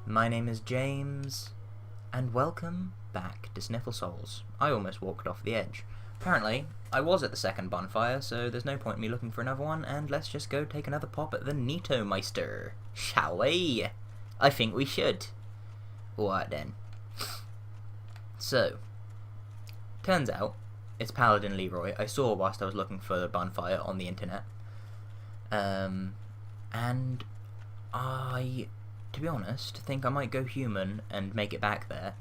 My name is James, and welcome back to Sniffle Souls. I almost walked off the edge. Apparently, I was at the second bonfire, so there's no point in me looking for another one, and let's just go take another pop at the Nito Meister, shall we? I think we should. Alright then. So, turns out, it's Paladin Leroy. I saw whilst I was looking for the bonfire on the internet. And I, to be honest, think I might go human and make it back there.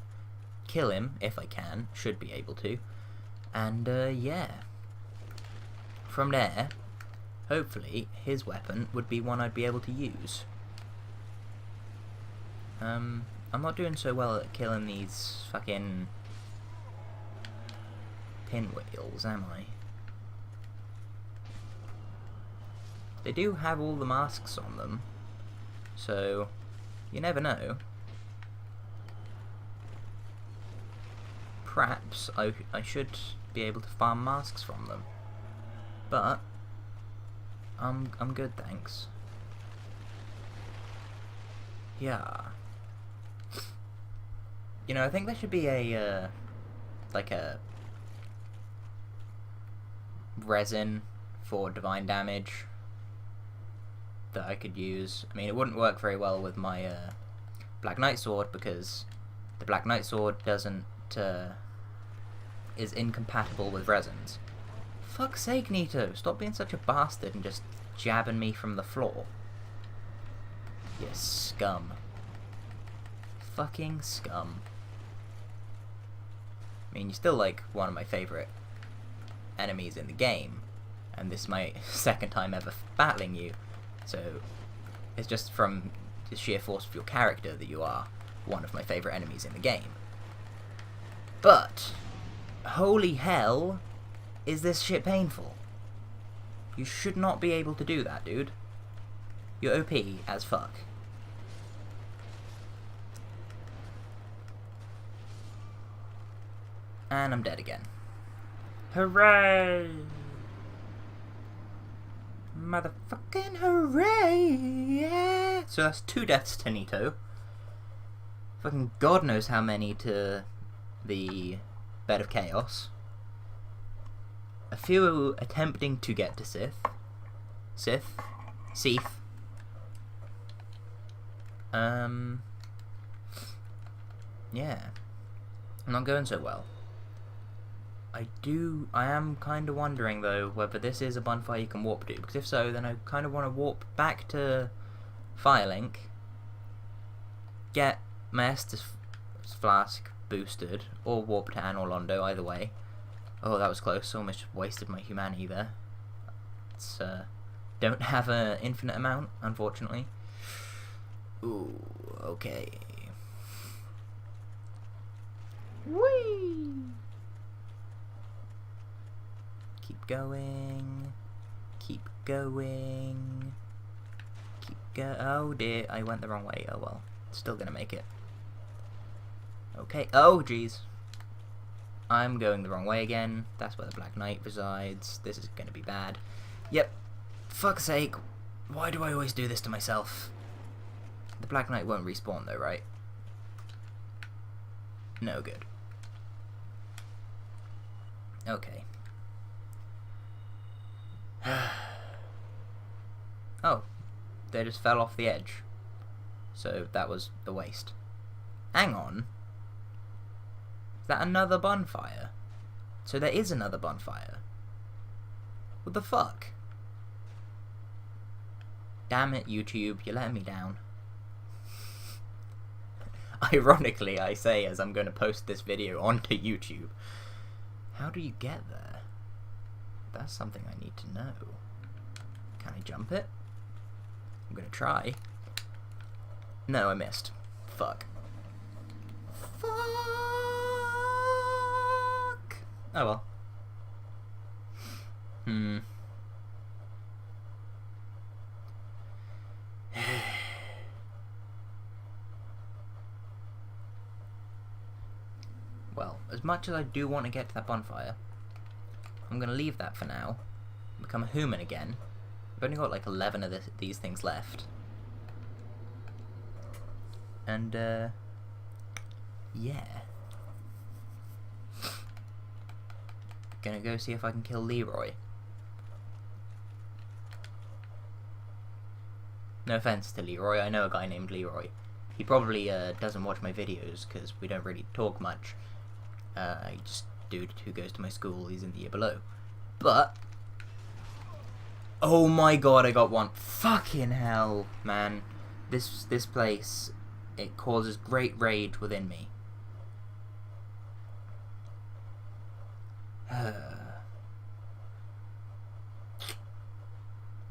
Kill him, if I can. Should be able to. And, yeah. From there, hopefully, his weapon would be one I'd be able to use. I'm not doing so well at killing these fucking pinwheels, am I? They do have all the masks on them, so you never know. Perhaps I should be able to farm masks from them, but I'm good, thanks. Yeah. You know, I think there should be a like a resin for divine damage that I could use. I mean, it wouldn't work very well with my Black Knight sword because the Black Knight sword doesn't is incompatible with resins. Fuck's sake, Nito! Stop being such a bastard and just jabbing me from the floor. You scum. Fucking scum. I mean, you're still like one of my favourite enemies in the game, and this is my second time ever battling you, so it's just from the sheer force of your character that you are one of my favourite enemies in the game. But, holy hell, is this shit painful. You should not be able to do that, dude. You're OP as fuck. And I'm dead again. Hooray! Motherfucking hooray! Yeah! So that's 2 deaths to Nito. Fucking God knows how many to the Bed of Chaos. A few attempting to get to Seath. Yeah. I'm not going so well. I am kind of wondering though whether this is a bonfire you can warp to, because if so, then I kind of want to warp back to Firelink, get my Estus Flask boosted, or warp to Anor Londo, either way. Oh, that was close, almost wasted my humanity there. It's, don't have an infinite amount, unfortunately. Ooh, okay. Whee! Keep going. Keep going. Oh dear, I went the wrong way. Oh well. Still gonna make it. Okay. Oh jeez. I'm going the wrong way again. That's where the Black Knight resides. This is gonna be bad. Yep. Fuck's sake. Why do I always do this to myself? The Black Knight won't respawn though, right? No good. Okay. Oh, they just fell off the edge. So that was a waste. Hang on. Is that another bonfire? So there is another bonfire. What the fuck? Damn it, YouTube, you're letting me down. Ironically, I say as I'm going to post this video onto YouTube. How do you get there? That's something I need to know. Can I jump it? I'm gonna try. No, I missed. Fuck. Fuck! Oh well. Well, as much as I do want to get to that bonfire, I'm going to leave that for now, become a human again. I've only got like 11 of these things left. And, yeah. Gonna go see if I can kill Leroy. No offense to Leroy, I know a guy named Leroy. He probably doesn't watch my videos because we don't really talk much. Just dude who goes to my school, he's in the year below. But, oh my god, I got one. Fucking hell, man. This place, it causes great rage within me.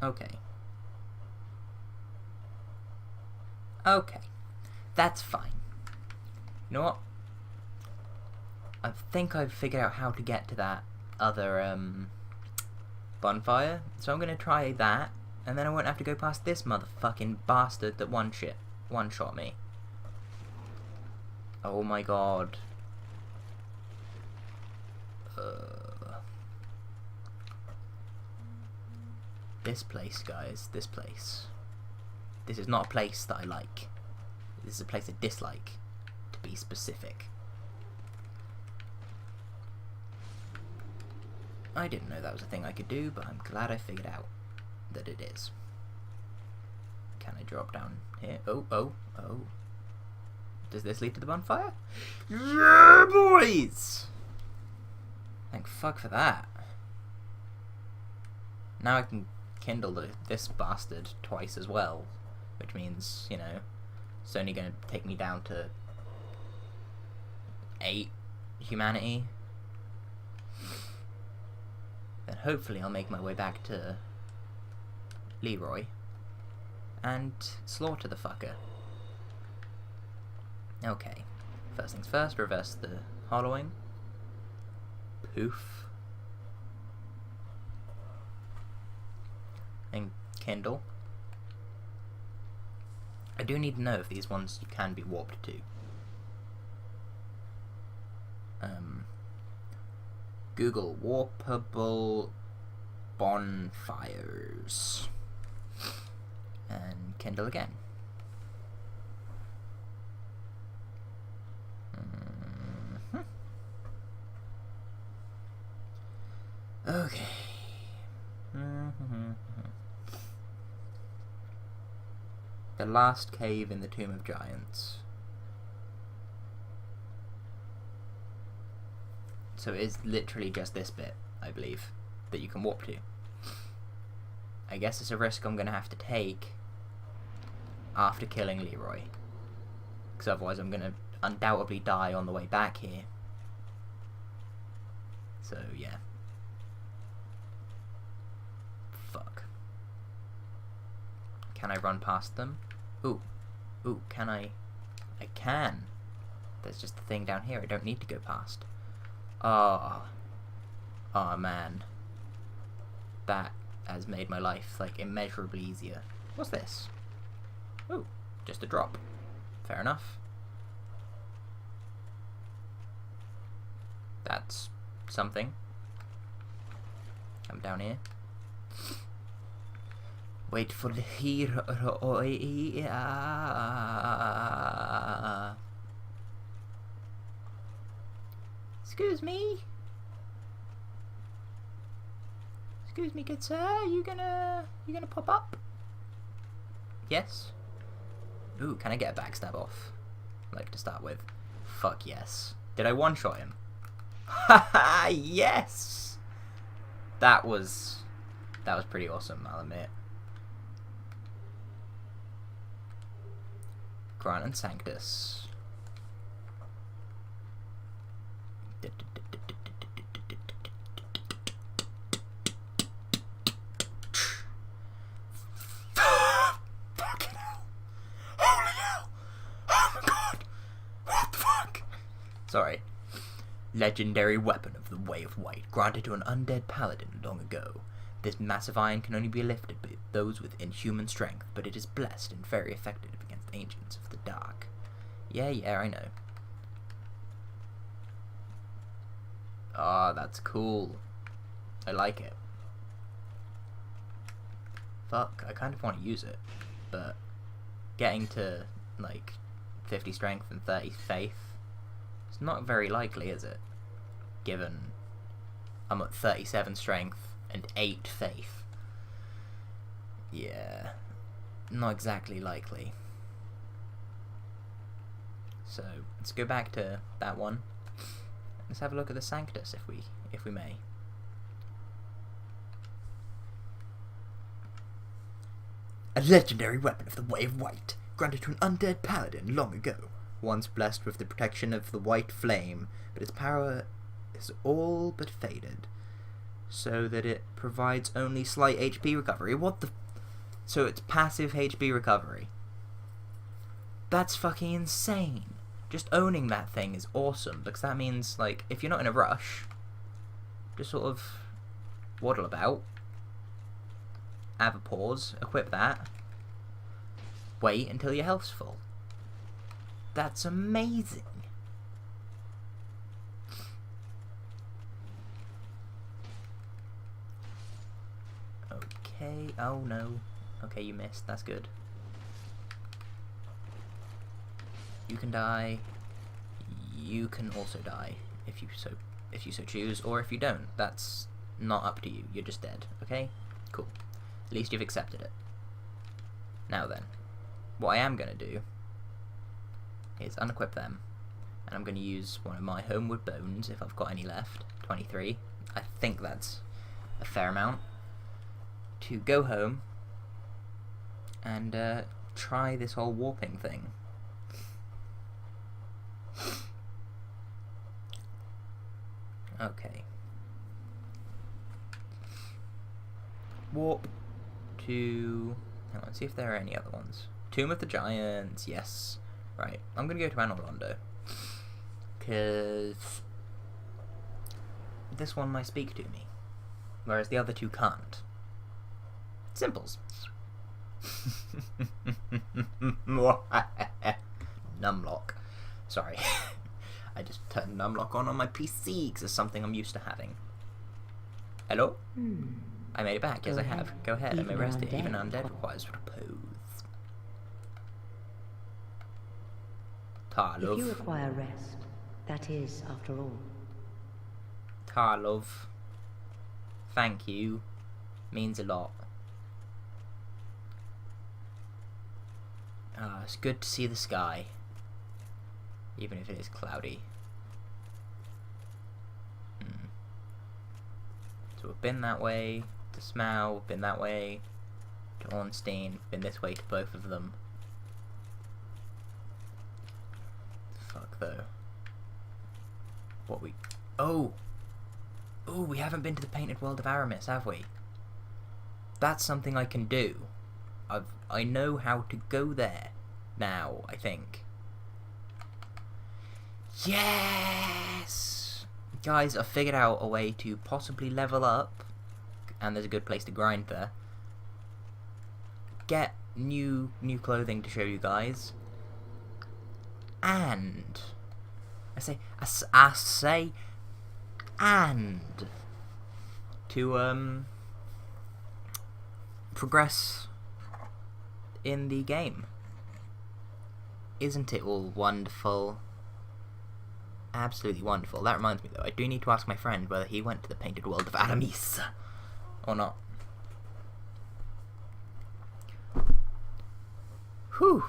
Okay. Okay. That's fine. You know what? I think I've figured out how to get to that other, bonfire. So I'm gonna try that, and then I won't have to go past this motherfucking bastard that one-shot me. Oh my god. This place, guys. This place. This is not a place that I like. This is a place I dislike, to be specific. I didn't know that was a thing I could do, but I'm glad I figured out that it is. Can I drop down here? Oh, oh, oh. Does this lead to the bonfire? Yeah, boys! Thank fuck for that. Now I can kindle this bastard twice as well, which means, you know, it's only going to take me down to 8 humanity. Then hopefully I'll make my way back to Leroy and slaughter the fucker. Okay, first things first, reverse the hollowing. Poof. And kindle. I do need to know if these ones can be warped to. Google warpable bonfires. And kindle again. Okay. The last cave in the Tomb of Giants. So it is literally just this bit, I believe, that you can warp to. I guess it's a risk I'm going to have to take after killing Leroy. Because otherwise I'm going to undoubtedly die on the way back here. So, yeah. Fuck. Can I run past them? Ooh. Ooh, can I? I can. There's just a thing down here I don't need to go past. Oh. Oh, man. That has made my life, like, immeasurably easier. What's this? Ooh, just a drop. Fair enough. That's something. I'm down here. Wait for the hero. Excuse me. Excuse me, good sir. You gonna pop up? Yes. Ooh, can I get a backstab off? Like to start with. Fuck yes. Did I one-shot him? Haha, yes. That was pretty awesome, I'll admit. Grant and Sanctus. Fucking hell. Holy hell. Oh my god. What the fuck? Sorry. Legendary weapon of the Way of White, granted to an undead paladin long ago. This massive iron can only be lifted by those with inhuman strength, but it is blessed and very effective against agents of the dark. Yeah, I know. Ah, that's cool. I like it. Fuck, I kind of want to use it, but getting to, like, 50 strength and 30 faith. It's not very likely, is it? Given I'm at 37 strength and 8 faith. Yeah, not exactly likely. So let's go back to that one. Let's have a look at the Sanctus, if we may. A legendary weapon of the Way of White, granted to an undead paladin long ago. Once blessed with the protection of the white flame, but its power is all but faded, so that it provides only slight HP recovery. What the... So it's passive HP recovery. That's fucking insane. Just owning that thing is awesome, because that means, like, if you're not in a rush, just sort of waddle about, have a pause, equip that, wait until your health's full. That's amazing. Okay, oh no. Okay, you missed, that's good. You can die. You can also die if you so choose, or if you don't. That's not up to you. You're just dead. Okay? Cool. At least you've accepted it. Now then, what I am gonna do is unequip them, and I'm gonna use one of my Homeward Bones if I've got any left. 23. I think that's a fair amount. To go home and try this whole warping thing. Okay. Warp to... Hang on, see if there are any other ones. Tomb of the Giants, yes. Right, I'm gonna go to Anor Londo. Because this one might speak to me, whereas the other two can't. Simples. Numlock. Sorry. I just turned Numlock on my PC because it's something I'm used to having. Hello? I made it back. Yes, I have. Go ahead. I may rest it. Even undead requires repose. Tarlov. If you require rest, that is, after all. Tarlov. Thank you. Means a lot. Ah, it's good to see the sky. Even if it is cloudy. So we've been that way to Smaug, we've been that way to Ornstein, been this way to both of them. Fuck though. What we... Oh! Oh, we haven't been to the Painted World of Aramis, have we? That's something I can do. I know how to go there now, I think. Yes! Guys, I've figured out a way to possibly level up, and there's a good place to grind there. Get new clothing to show you guys. And I say and to progress in the game. Isn't it all wonderful? Absolutely wonderful. That reminds me though, I do need to ask my friend whether he went to the Painted World of Aramis or not. Whew.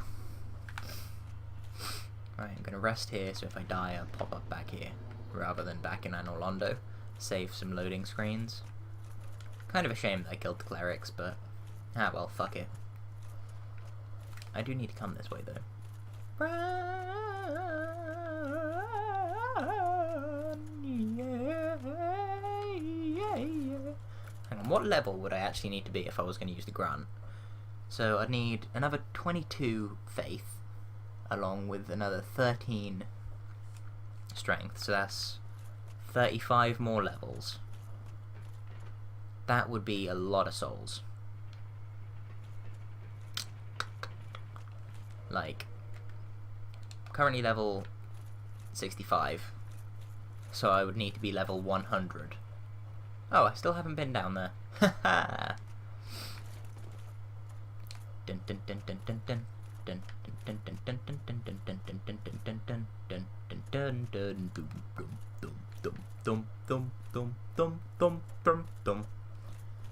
Right, I'm gonna rest here, so if I die I'll pop up back here rather than back in Anor Londo. Save some loading screens. Kind of a shame that I killed the clerics, but ah well, fuck it. I do need to come this way though. Run, yeah, yeah. Hang on, what level would I actually need to be if I was going to use the grant? So I'd need another 22 faith, along with another 13 strength, so that's 35 more levels. That would be a lot of souls. Like, currently level 65, so I would need to be level 100. Oh, I still haven't been down there. Haha. Dun dun dun dun dun dun.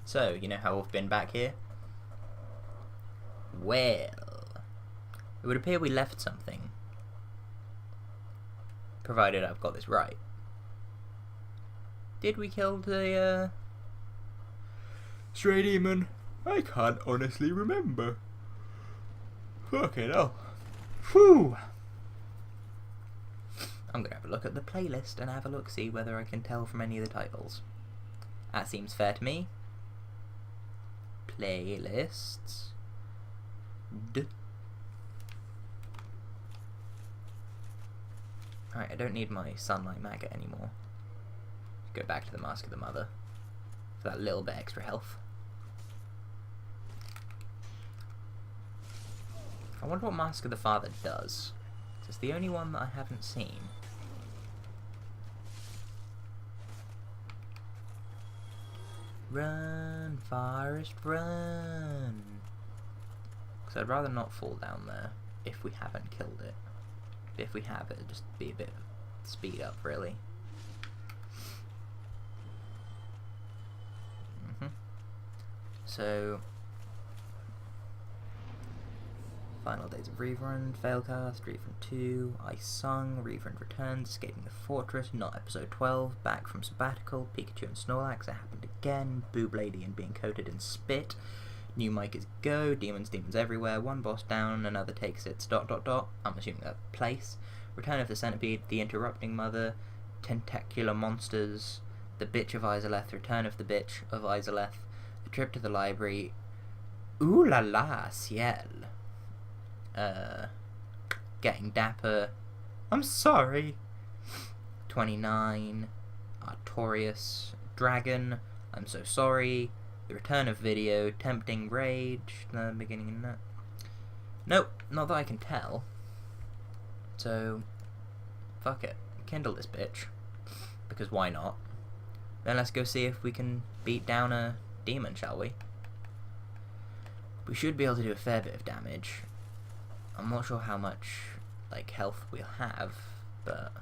So, you know how we've been back here? Well, it would appear we left something. Provided I've got this right. Did we kill the, Stray Demon? I can't honestly remember. Fucking hell. Whew! I'm gonna have a look at the playlist and have a look, see whether I can tell from any of the titles. That seems fair to me. Playlists. Alright, I don't need my Sunlight Maggot anymore. Go back to the Mask of the Mother for that little bit extra health. I wonder what Mask of the Father does. It's the only one that I haven't seen. Run, Forest, run! Because I'd rather not fall down there if we haven't killed it. If we have, it'd just be a bit of speed up, really. So, Final Days of Reverend, Failcast, Reverend 2, I Sung, Reverend Returns, Escaping the Fortress, Not Episode 12, Back from Sabbatical, Pikachu and Snorlax, It Happened Again, Boob Lady and Being Coated in Spit, New Mike is Go, Demons Everywhere, One Boss Down, Another Takes Its ... I'm assuming that place, Return of the Centipede, The Interrupting Mother, Tentacular Monsters, The Bitch of Izalith, Return of the Bitch of Izalith, A Trip to the Library, Ooh La La Ciel, Getting Dapper, I'm Sorry, 29, Artorias, Dragon, I'm So Sorry, The Return of Video, Tempting Rage, the beginning of that. Nope, not that I can tell. So, fuck it. Kindle this bitch. Because why not? Then let's go see if we can beat down a demon, shall we? We should be able to do a fair bit of damage. I'm not sure how much, like, health we'll have, but...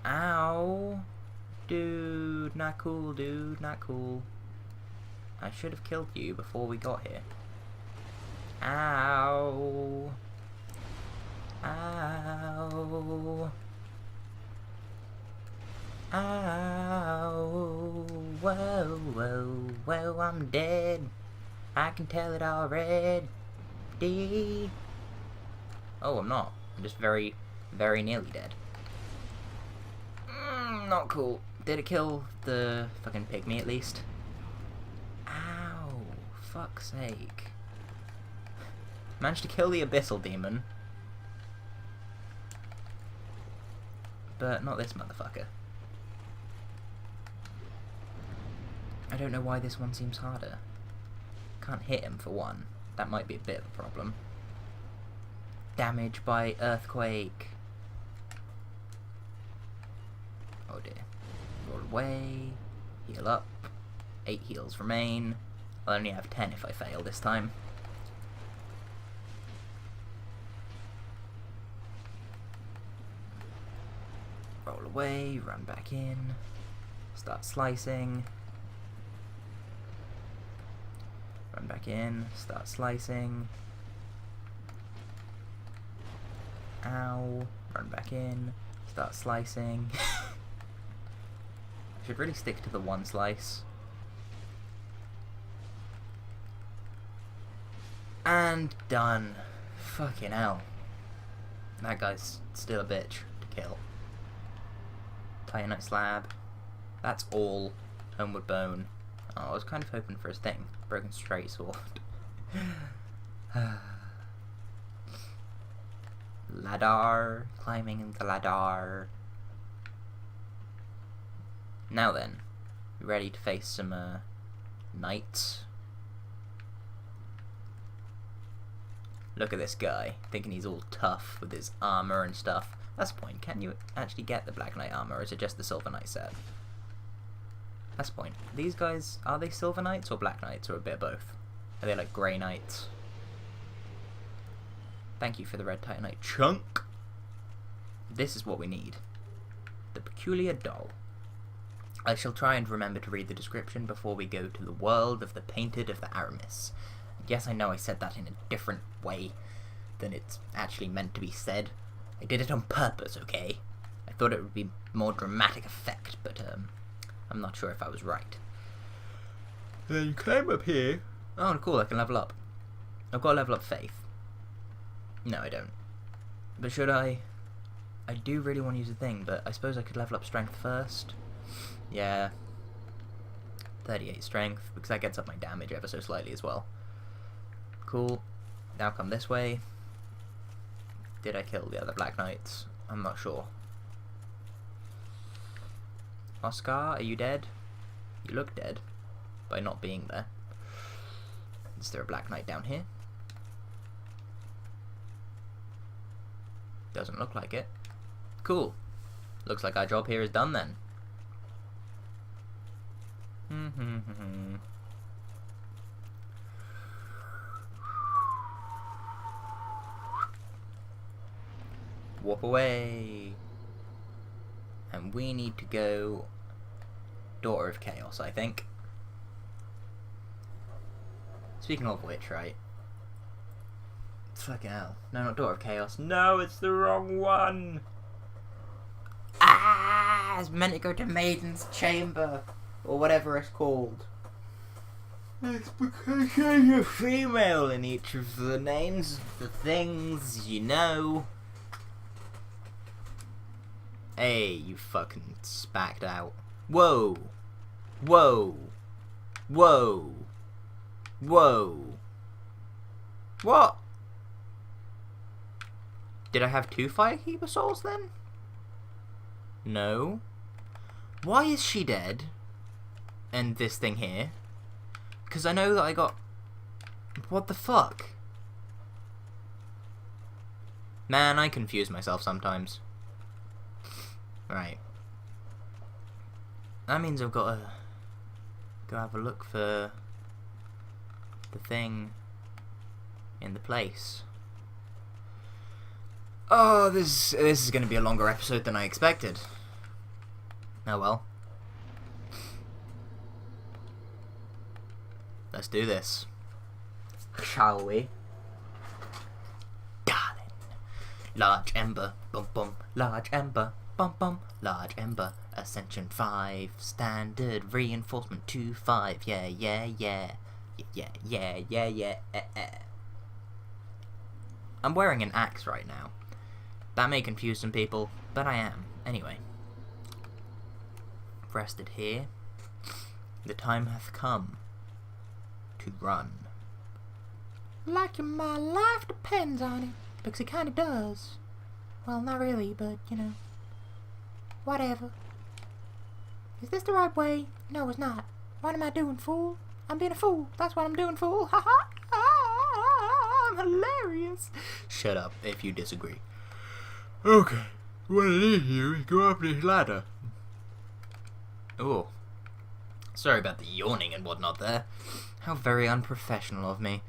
Ow! Dude, not cool, dude, not cool. I should have killed you before we got here. Ow! Ow! Ow! Whoa, whoa, whoa, I'm dead. I can tell it already. Oh, I'm not. I'm just very, very nearly dead. Not cool. Did it kill the fucking pygmy at least? Ow! Fuck's sake. Managed to kill the Abyssal Demon. But not this motherfucker. I don't know why this one seems harder. Can't hit him for one. That might be a bit of a problem. Damage by Earthquake. Oh dear. Roll away. Heal up. 8 heals remain. I'll only have 10 if I fail this time. Roll away. Run back in. Start slicing. Run back in. Start slicing. Ow. Run back in. Start slicing. I should really stick to the one slice. And done. Fucking hell. That guy's still a bitch to kill. Titanite Slab. That's all. Homeward Bone. Oh, I was kind of hoping for his thing. Broken Straight Sword. Ladder. Climbing the ladder. Now then, you ready to face some knights? Look at this guy, thinking he's all tough with his armor and stuff. That's the point. Can you actually get the Black Knight armor, or is it just the Silver Knight set? That's the point. These guys, are they Silver Knights or Black Knights, or a bit of both? Are they like grey knights? Thank you for the red titanite chunk. This is what we need. The peculiar doll. I shall try and remember to read the description before we go to the world of the painted of the Aramis. Yes, I know I said that in a different way than it's actually meant to be said. I did it on purpose, okay? I thought it would be more dramatic effect, but I'm not sure if I was right. Then you climb up here. Oh, cool, I can level up. I've got to level up faith. No, I don't. But should I? I do really want to use a thing, but I suppose I could level up strength first. Yeah. 38 strength, because that gets up my damage ever so slightly as well. Cool. Now come this way. Did I kill the other Black Knights? I'm not sure. Oscar, are you dead? You look dead by not being there. Is there a Black Knight down here? Doesn't look like it. Cool. Looks like our job here is done then. Warp away. And we need to go Daughter of Chaos, I think. Speaking of which, right? Fucking hell. No, not Daughter of Chaos. No, it's the wrong one! Ah! It's meant to go to Maiden's Chamber. Or whatever it's called. It's because there's a female in each of the names of the things, you know. Hey, you fucking spacked out. Whoa! Whoa! Whoa! Whoa! What? Did I have 2 Firekeeper souls then? No. Why is she dead? And this thing here? Because I know that I got... What the fuck? Man, I confuse myself sometimes. Right. That means I've got to go have a look for the thing in the place. Oh, this is going to be a longer episode than I expected. Oh well. Let's do this. Shall we? Darling. Large ember, bum bum. Large ember, bum bum. Large ember, ascension 5. Standard reinforcement 2-5. Yeah, yeah, yeah. Yeah, yeah, yeah, yeah, I'm wearing an axe right now. That may confuse some people, but I am. Anyway. Rested here. The time hath come to run. Like my life depends on it. Because it kinda does. Well, not really, but, you know. Whatever. Is this the right way? No, it's not. What am I doing, fool? I'm being a fool. That's what I'm doing, fool. Ha ha! I'm hilarious. Shut up if you disagree. Okay. What I need you is go up this ladder. Oh. Sorry about the yawning and whatnot there. How very unprofessional of me.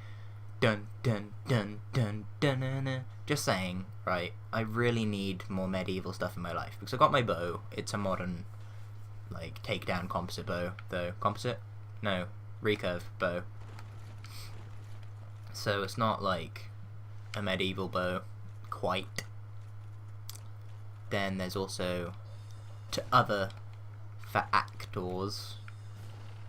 Dun dun dun dun dun dun dun. Just saying, right, I really need more medieval stuff in my life. Because I got my bow. It's a modern, like, takedown composite bow, though. Composite? No. Recurve bow. So it's not like a medieval bow. Quite. Then there's also to other for actors,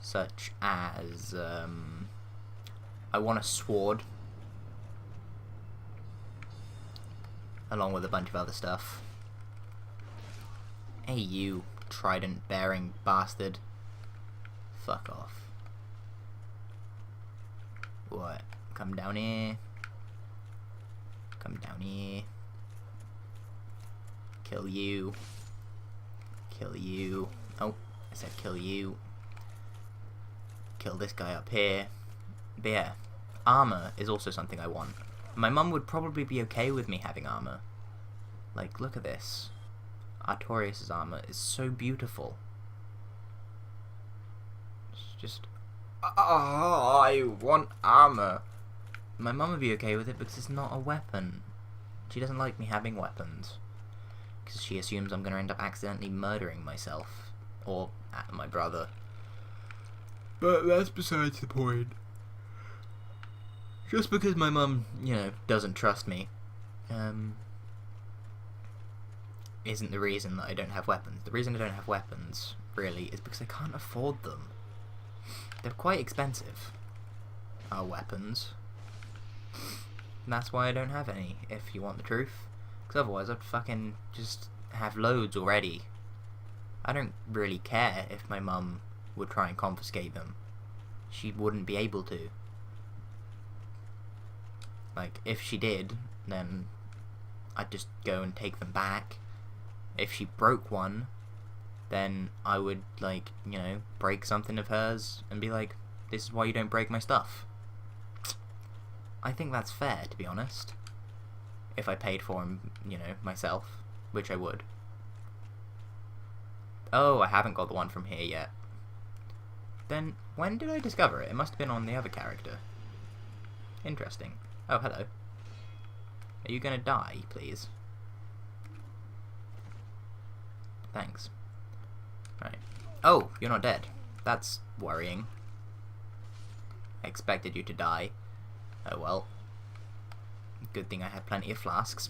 such as I want a sword, along with a bunch of other stuff. Hey you, trident bearing bastard. Fuck off. What? Come down here. Come down here. Kill you. Kill you. Oh, I said kill you. Kill this guy up here. But yeah, armor is also something I want. My mum would probably be okay with me having armor. Like, look at this. Artorias' armor is so beautiful. It's just... Oh, I want armor. My mum would be okay with it because it's not a weapon. She doesn't like me having weapons. Because she assumes I'm going to end up accidentally murdering myself. Or my brother. But that's besides the point. Just because my mum, doesn't trust me, isn't the reason that I don't have weapons. The reason I don't have weapons, really, is because I can't afford them. They're quite expensive, our weapons. And that's why I don't have any, if you want the truth. Because otherwise I'd fucking just have loads already. I don't really care if my mum would try and confiscate them. She wouldn't be able to. Like, if she did, then I'd just go and take them back. If she broke one, then I would, like, break something of hers and be like, this is why you don't break my stuff. I think that's fair, to be honest. If I paid for them, myself, which I would. Oh, I haven't got the one from here yet. Then, when did I discover it? It must have been on the other character. Interesting. Oh, hello. Are you gonna die, please? Thanks. Right. Oh, you're not dead. That's worrying. I expected you to die. Oh well. Good thing I had plenty of flasks.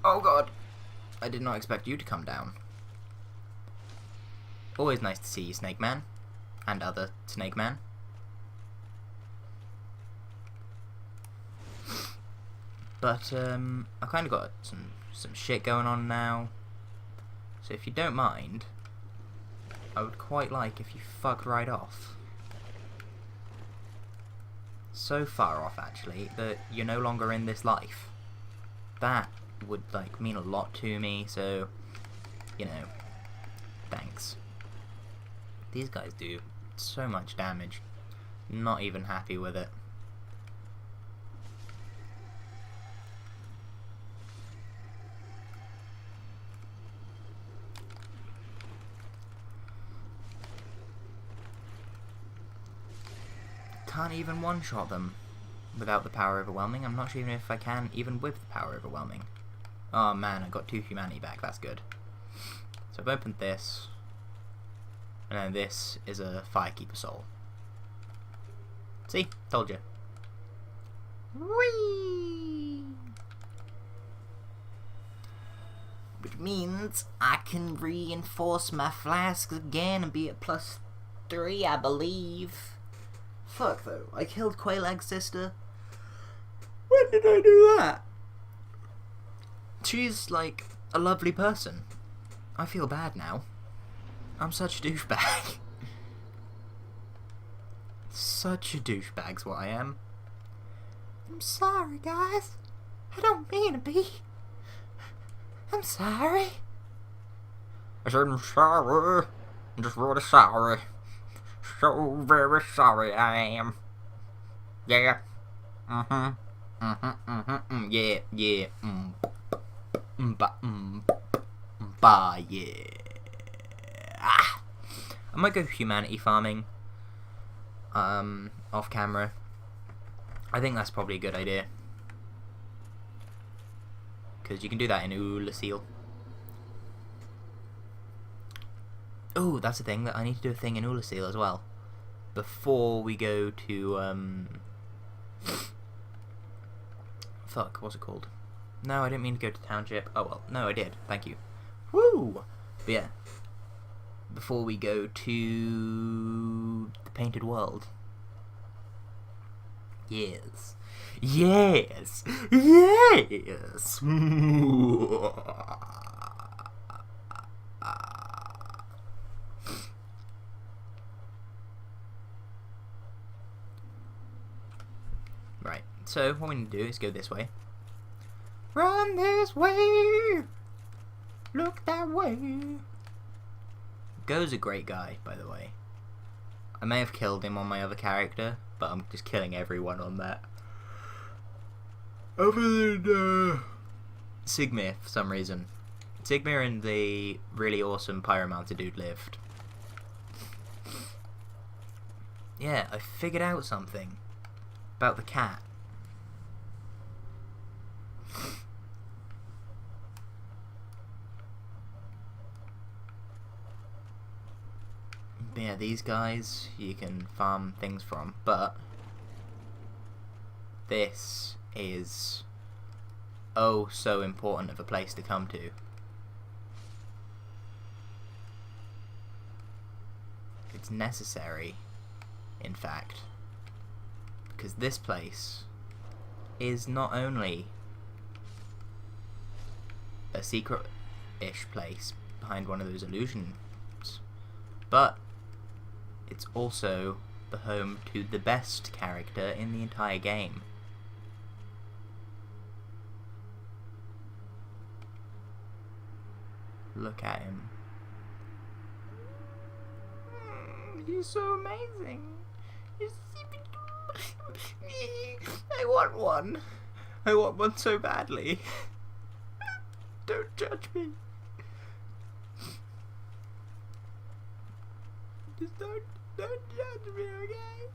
Oh god. I did not expect you to come down. Always nice to see you, Snake Man. And other Snake Man. But, I've kind of got some shit going on now. So if you don't mind, I would quite like if you fucked right off. So far off, actually, that you're no longer in this life. That would, mean a lot to me, so, thanks. These guys do so much damage. Not even happy with it. Can't even one-shot them without the power overwhelming. I'm not sure even if I can even with the power overwhelming. Oh man, I got 2 humanity back, that's good. So I've opened this, and then this is a Firekeeper soul. See? Told you. Whee! Which means I can reinforce my flasks again and be at +3, I believe. Fuck though, I killed Quailag's sister. When did I do that? She's like a lovely person. I feel bad now. I'm such a douchebag. Such a douchebag's what I am. I'm sorry, guys. I don't mean to be. I'm sorry. I said I'm sorry. I'm just really sorry. So very sorry I am. Yeah. Yeah. Yeah. Yeah. Ah. I might go humanity farming. Off camera. I think that's probably a good idea. Because you can do that in Oolacile. Oh, that's the thing, that I need to do a thing in Oolacile as well. Before we go to, fuck, what's it called? No, I didn't mean to go to Township. Oh well, no I did, thank you. Woo! But yeah. Before we go to the Painted World. Yes. Yes! Yes! Right, so what we need to do is go this way. Run this way! Look that way! Go's a great guy, by the way. I may have killed him on my other character, but I'm just killing everyone on that. Other than, Sigmar, for some reason. Sigmar and the really awesome Pyromancer dude lived. Yeah, I figured out something about the cat. Yeah, these guys you can farm things from, but this is oh so important of a place to come to. It's necessary, in fact, because this place is not only a secret-ish place behind one of those illusions, but it's also the home to the best character in the entire game. Look at him. He's so amazing. I want one. I want one so badly. Don't judge me. Just don't judge me, okay?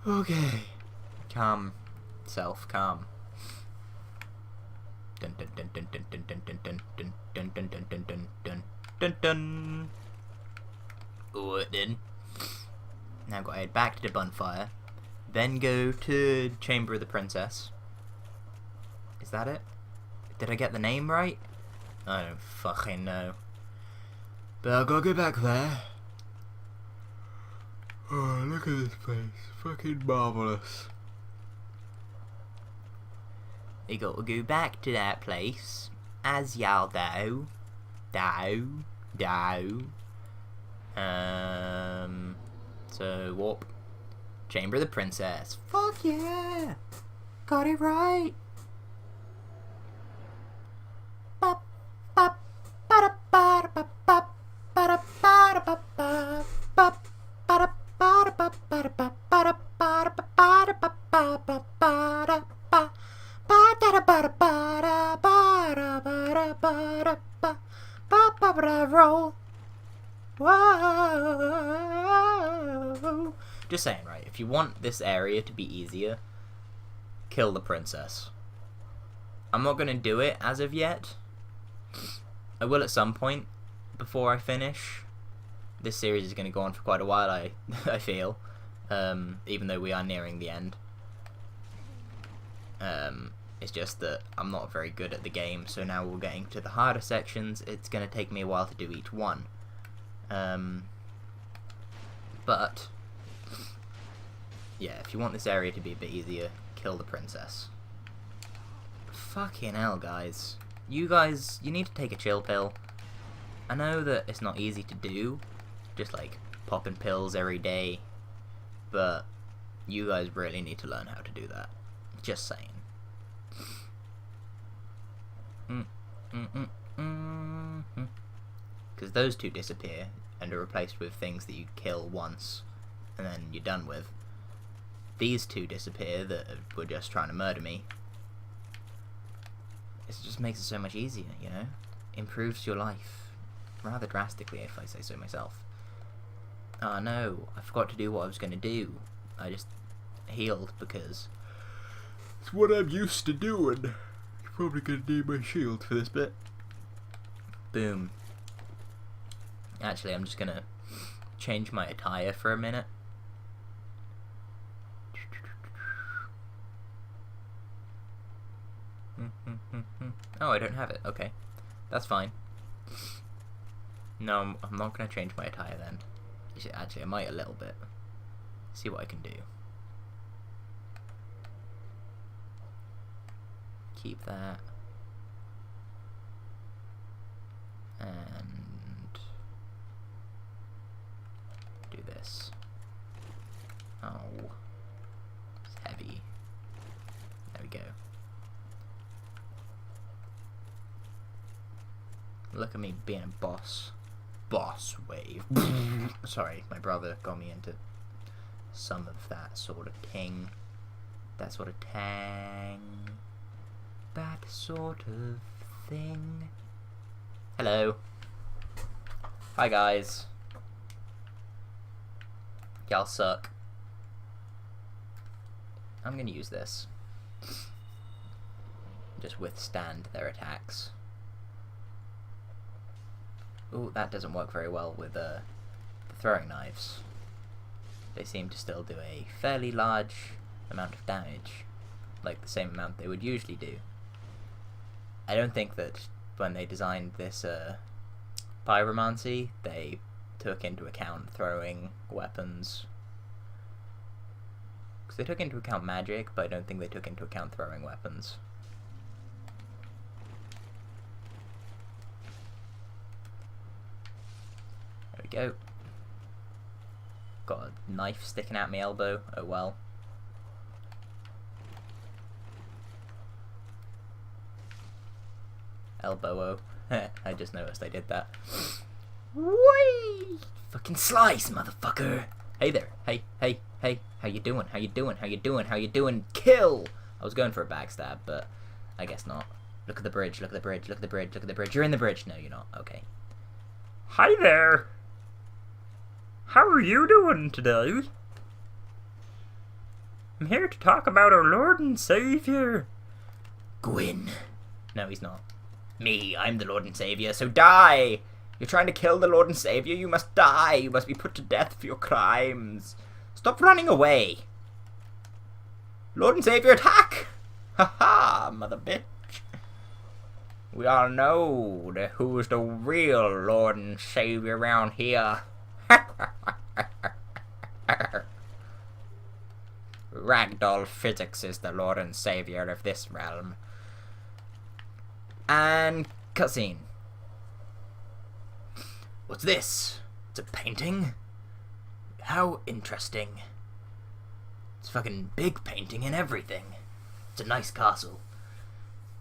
Okay. Calm. Self, calm. Dun dun dun dun dun dun dun dun dun dun dun dun dun dun dun dun dun dun. What then? Now got to head back to the bonfire, then go to Chamber of the Princess. Is that it? Did I get the name right? I don't fucking know. But I've got to go back there. Oh, look at this place. Fucking marvellous. You got to go back to that place, as y'all do. So, warp. Chamber of the Princess. Fuck yeah! Got it right! Roll. Whoa. Just saying, right? If you want this area to be easier, kill the princess. I'm not gonna do it as of yet. I will at some point before I finish. This series is gonna go on for quite a while. I feel, even though we are nearing the end. It's just that I'm not very good at the game, so now we're getting to the harder sections. It's gonna take me a while to do each one. But yeah, if you want this area to be a bit easier, kill the princess. Fucking hell, guys. You need to take a chill pill. I know that it's not easy to do, just like popping pills every day, but you guys really need to learn how to do that. Just saying. Because those two disappear and are replaced with things that you kill once and then you're done with. These two disappear that were just trying to murder me. It just makes it so much easier, you know? Improves your life rather drastically, if I say so myself. Oh no, I forgot to do what I was going to do. I just healed because it's what I'm used to doing. You're probably going to need my shield for this bit. Boom. Actually, I'm just going to change my attire for a minute. Oh, I don't have it. Okay. That's fine. No, I'm not going to change my attire then. Actually, I might a little bit. See what I can do. Keep that. And do this. Oh. It's heavy. There we go. Look at me being a boss. Boss wave. Sorry, my brother got me into some of that sort of ting. That sort of tang. That sort of thing. Hello. Hi guys. Y'all suck. I'm gonna use this. Just withstand their attacks. Ooh, that doesn't work very well with the throwing knives. They seem to still do a fairly large amount of damage, like the same amount they would usually do. I don't think that when they designed this pyromancy, they took into account throwing weapons. Because they took into account magic, but I don't think they took into account throwing weapons. There we go. Got a knife sticking out my elbow. Oh well. Elbow-o. I just noticed I did that. Whee! Fucking slice, motherfucker! Hey there. Hey, hey, hey. How you doing? How you doing? How you doing? How you doing? Kill! I was going for a backstab, but I guess not. Look at the bridge, look at the bridge, look at the bridge, look at the bridge. You're in the bridge. No, you're not. Okay. Hi there! How are you doing today? I'm here to talk about our Lord and Savior. Gwyn. No, he's not. Me, I'm the Lord and Savior, so die! You're trying to kill the Lord and Savior, you must die! You must be put to death for your crimes! Stop running away! Lord and Savior, attack! Ha ha, mother bitch! We all know who's the real Lord and Savior around here. Ragdoll Physics is the Lord and Savior of this realm. And cutscene. What's this? It's a painting? How interesting. It's fucking big painting and everything. It's a nice castle.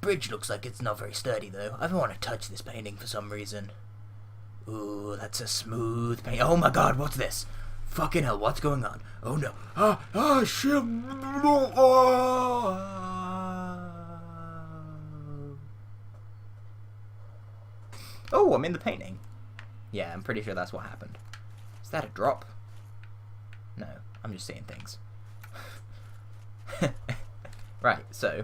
Bridge looks like it's not very sturdy though. I don't want to touch this painting for some reason. Ooh, that's a smooth paint. Oh my god, what's this? Fucking hell, what's going on? Oh no. Shit. Oh, I'm in the painting. Yeah, I'm pretty sure that's what happened. Is that a drop? No, I'm just seeing things. Right, so,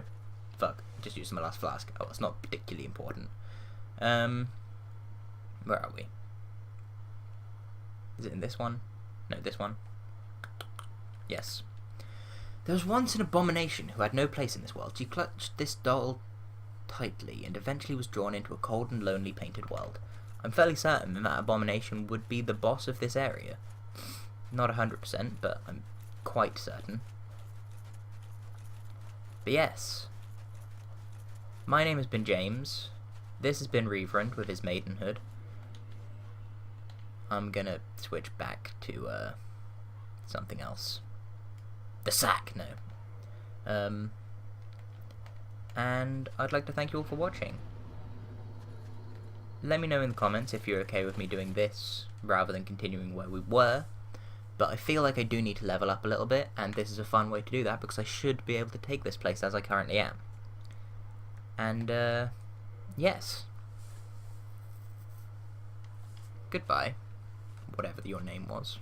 fuck, just used my last flask. Oh, it's not particularly important. Where are we? Is it in this one? No, this one. Yes. There was once an abomination who had no place in this world. She clutched this doll tightly and eventually was drawn into a cold and lonely painted world. I'm fairly certain that abomination would be the boss of this area. Not 100%, but I'm quite certain. But yes. My name has been James. This has been Reverend with his maidenhood. I'm gonna switch back to something else. The sack, no. And I'd like to thank you all for watching. Let me know in the comments if you're okay with me doing this rather than continuing where we were. But I feel like I do need to level up a little bit, and this is a fun way to do that because I should be able to take this place as I currently am. And yes. Goodbye. Whatever your name was.